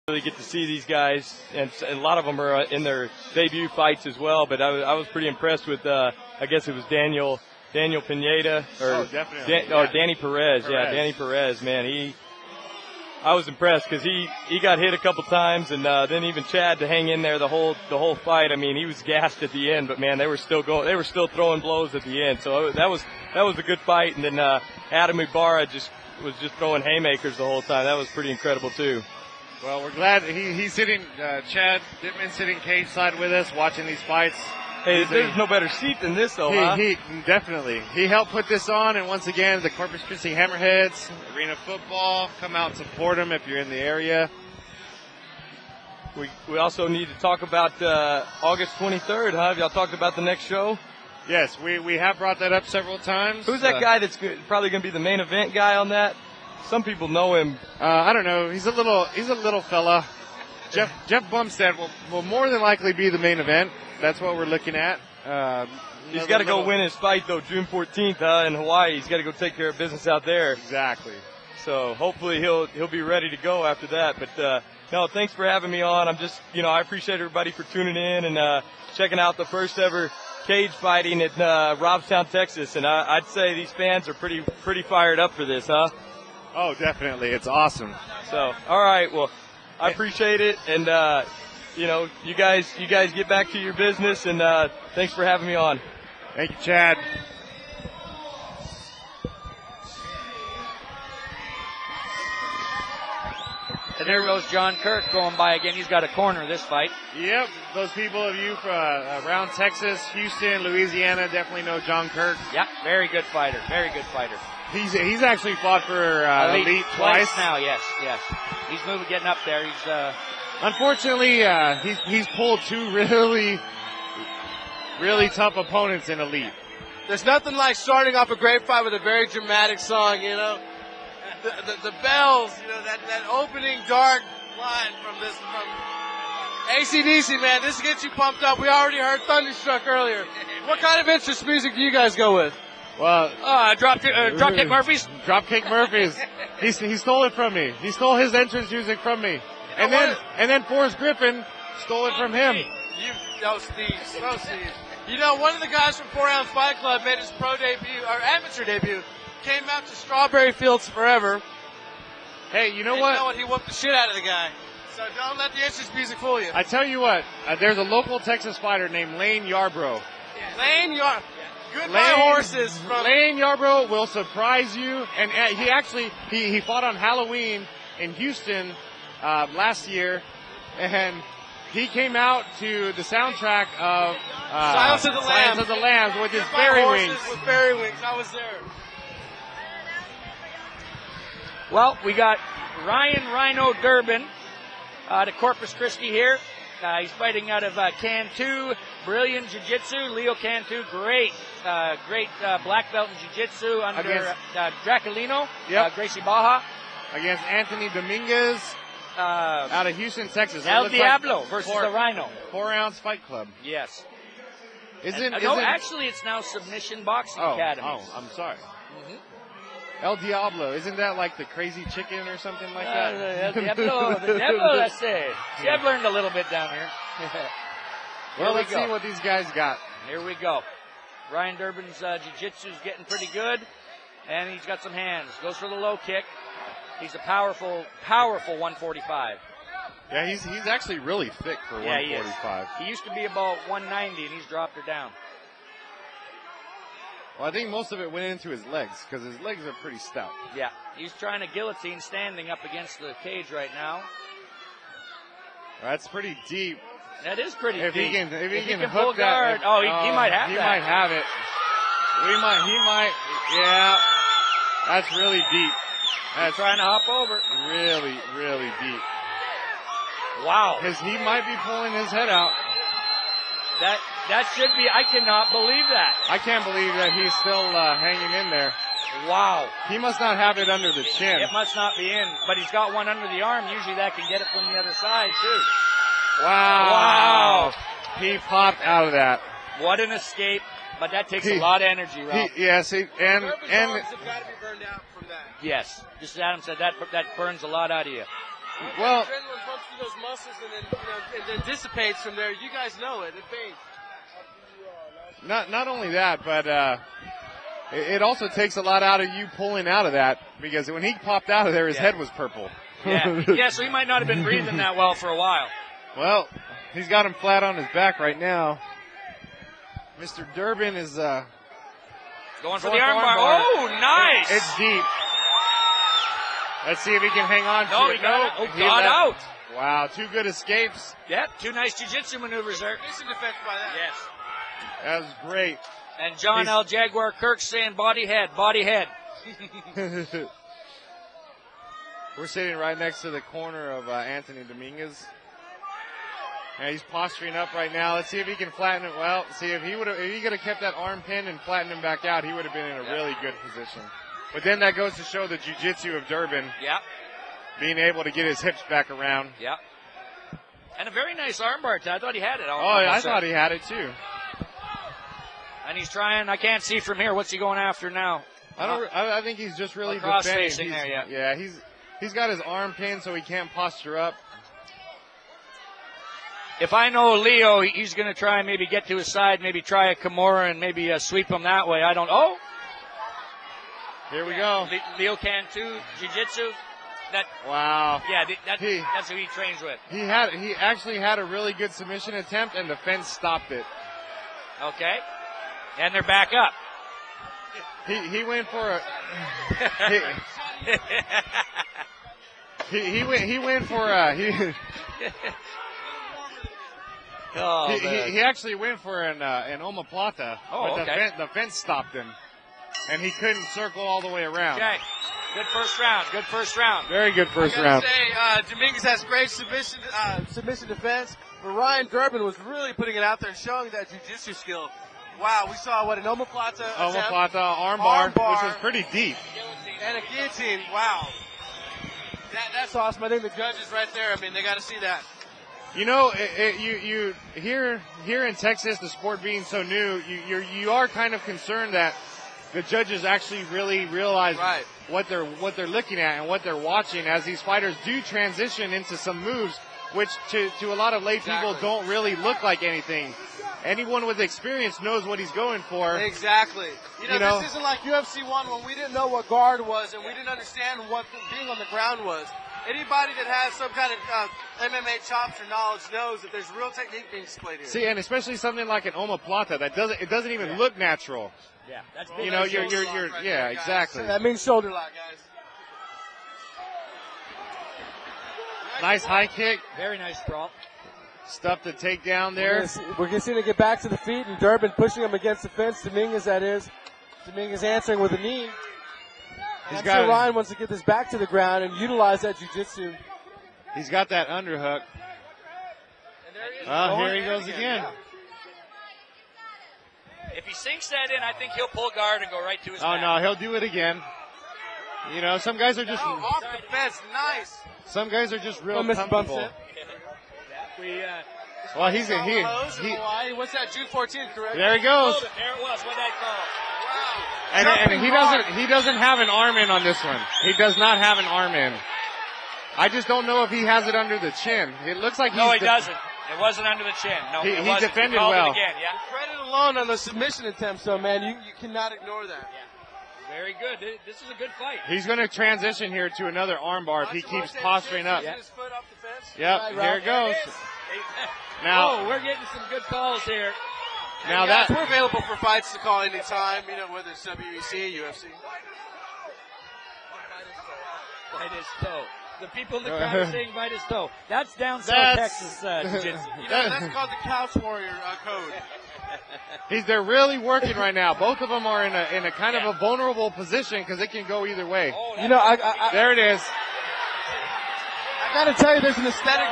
really get to see these guys, and a lot of them are in their debut fights as well. But I was pretty impressed with, I guess it was Daniel Pineda or Danny Perez. Yeah, Danny Perez. Man, I was impressed because he got hit a couple times, and then even Chad to hang in there the whole fight. I mean, he was gassed at the end, but man, they were still throwing blows at the end. So that was a good fight. And then Adam Ibarra was just throwing haymakers the whole time. That was pretty incredible too. Well, we're glad he's sitting, Chad Dittman sitting cage side with us, watching these fights. Hey, there's no better seat than this, though, huh? Definitely. He helped put this on, and once again, the Corpus Christi Hammerheads, Arena Football, come out and support him if you're in the area. We also need to talk about August 23rd, huh? Have y'all talked about the next show? Yes, we have brought that up several titimes. Who's that guy that's probably going to be the main event guy on that? Some people know him. I don't know. He's a little fella. Jeff Bumstead will more than likely be the main event. That's what we're looking at. He's got to go win his fight, though, June 14th in Hawaii. He's got to go take care of business out there. Exactly. So hopefully he'll be ready to go after that. But no, thanks for having me on. I'm just, I appreciate everybody for tuning in and checking out the first ever cage fighting at Robstown, Texas. And I'd say these fans are pretty fired up for this, huh? Oh, definitely. It's awesome. So, all right. Well, I appreciate it. And, you guys get back to your business. And thanks for having me on. Thank you, Chad. And there goes John Kirk going by again. He's got a corner this fight. Yep. Those people of you from around Texas, Houston, Louisiana definitely know John Kirk. Yeah, very good fighter. Very good fighter. He's actually fought for elite twice now. Yes. He's getting up there. He's unfortunately he's pulled two really tough opponents in elite. There's nothing like starting off a great fight with a very dramatic song. The bells. That opening dark line from AC/DC, man. This gets you pumped up. We already heard Thunderstruck earlier. What kind of interest music do you guys go with? Well, Dropkick Murphys. Dropkick Murphys. He stole it from me. He stole his entrance music from me. And then Forrest Griffin stole it from him. Steve. One of the guys from 4 Ounce Fight Club made his pro debut, or amateur debut, came out to Strawberry Fields Forever. Hey, you know what? He whooped the shit out of the guy. So don't let the entrance music fool you. I tell you what, there's a local Texas fighter named Lane Yarbrough. Lane Yarbrough. Goodbye horses. Lane Yarbrough will surprise you. And he actually, he fought on Halloween in Houston last year. And he came out to the soundtrack of Silence of the Lambs with his fairy wings. With fairy wings. I was there. Well, we got Ryan Rhino Durbin out of Corpus Christi here. He's fighting out of Cantu, brilliant jiu-jitsu. Leo Cantu, great black belt in jiu-jitsu under Draculino, Gracie Baja. Against Anthony Dominguez out of Houston, Texas. El Diablo versus the Rhino. 4 Ounce Fight Club. Yes. Actually, it's now Submission Boxing Academy. Oh, I'm sorry. Mm-hmm. El Diablo, isn't that like the crazy chicken or something like that? El Diablo, the devil, I say. See, I've learned a little bit down here. Well, let's see what these guys got. Here we go. Ryan Durbin's jiu-jitsu is getting pretty good, and he's got some hands. Goes for the low kick. He's a powerful 145. Yeah, he's actually really thick for 145. He used to be about 190, and he's dropped her down. Well, I think most of it went into his legs because his legs are pretty stout. Yeah, he's trying to guillotine standing up against the cage right now. That's pretty deep. That is pretty deep. If he can pull hook guard. that, he might have that. He might have it. He might. Yeah, that's really deep. That's trying to hop over. Really, really deep. Wow. Because he might be pulling his head out. That should be. I cannot believe that. I can't believe that he's still hanging in there. Wow. He must not have it under the chin. It must not be in, but he's got one under the arm. Usually that can get it from the other side, too. Wow. He popped out of that. What an escape. But that takes a lot of energy, Ralph. Yes, and have got to be burned out from that. Yes. Just as Adam said, that burns a lot out of you. Well, pulses and then, and then dissipates from there. You guys know it. It fades. Not only that, but it also takes a lot out of you pulling out of that, because when he popped out of there, his head was purple. Yeah, so he might not have been breathing that well for a while. Well, he's got him flat on his back right now. Mr. Durbin is going for the armbar. Oh, nice. It's deep. Let's see if he can hang on to it. Got out. Wow, 2 good escapes. Yep, 2 nice jiu-jitsu maneuvers there. Decent defense by that. Yes. That was great. And John L. Jaguar Kirk saying body head. We're sitting right next to the corner of Anthony Dominguez. And he's posturing up right now. Let's see if he can flatten it. Well, see if he could have kept that arm pinned and flattened him back out, he would have been in a really good position. But then that goes to show the jiu-jitsu of Durbin. Yeah. Being able to get his hips back around. Yeah. And a very nice armbar. I thought he had it. I thought he had it too. And he's trying. I can't see from here. What's he going after now? I think he's just really cross defending. facing there. Yeah. Yeah. He's got his arm pinned so he can't posture up. If I know Leo, he's going to try and maybe get to his side, maybe try a Kimura and maybe sweep him that way. I don't. Oh. Here we go. Leo Cantu jiu-jitsu. Wow. Yeah, that's who he trains with. He actually had a really good submission attempt, and the fence stopped it. Okay. And they're back up. He went for a. He went for a. He actually went for an omoplata, but the fence stopped him, and he couldn't circle all the way around. Okay. Good first round. Very good first round. I gotta say, Dominguez has great submission defense, but Ryan Durbin was really putting it out there, showing that jiu-jitsu skill. Wow, we saw an omoplata armbar, which was pretty deep. And a guillotine. Wow. That's awesome. I think the judges right there, I mean, they got to see that. You know, you here in Texas, the sport being so new, you are kind of concerned that the judges actually really realize what they're looking at and what they're watching as these fighters do transition into some moves, which to a lot of lay people don't really look like anything. Anyone with experience knows what he's going for. Exactly. You know, this isn't like UFC 1 when we didn't know what guard was and we didn't understand what being on the ground was. Anybody that has some kind of MMA chops or knowledge knows that there's real technique being displayed here. See, and especially something like an omoplata that doesn't even look natural. Yeah, that's big. You know, you're exactly. That means shoulder lock, guys. Nice high kick. Very nice sprawl. Stuff to take down there. We're going to see him get back to the feet, and Durbin pushing him against the fence. Dominguez, that is. Dominguez answering with a knee. I'm sure Ryan wants to get this back to the ground and utilize that jiu-jitsu. He's got that underhook. Here he goes again. Yeah. If he sinks that in, I think he'll pull guard and go right to his back. No, he'll do it again. You know, some guys are just off the fence, nice. Some guys are just real comfortable. Well, he's in here. What's that? June 14th, correct? There he goes. There it was. What that call? Wow. And he doesn't have an arm in on this one. He does not have an arm in. I just don't know if he has it under the chin. It looks like he doesn't. It wasn't under the chin. No, he defended well. Again, yeah. Credit alone on the submission attempts, though, man. You cannot ignore that. Yeah. Very good. This is a good fight. He's going to transition here to another armbar if he keeps posturing up. His foot off the fence. Yep, here it goes. Now, we're getting some good calls here. Now guys, we're available for fights to call anytime, whether it's WEC, UFC. Bite his toe. The people in the crowd are saying bite his toe. That's down South Texas jiu-jitsu. That's called the Couch Warrior code. They're really working right now. Both of them are in a kind of a vulnerable position because it can go either way. There it is. I got to tell you, there's an aesthetic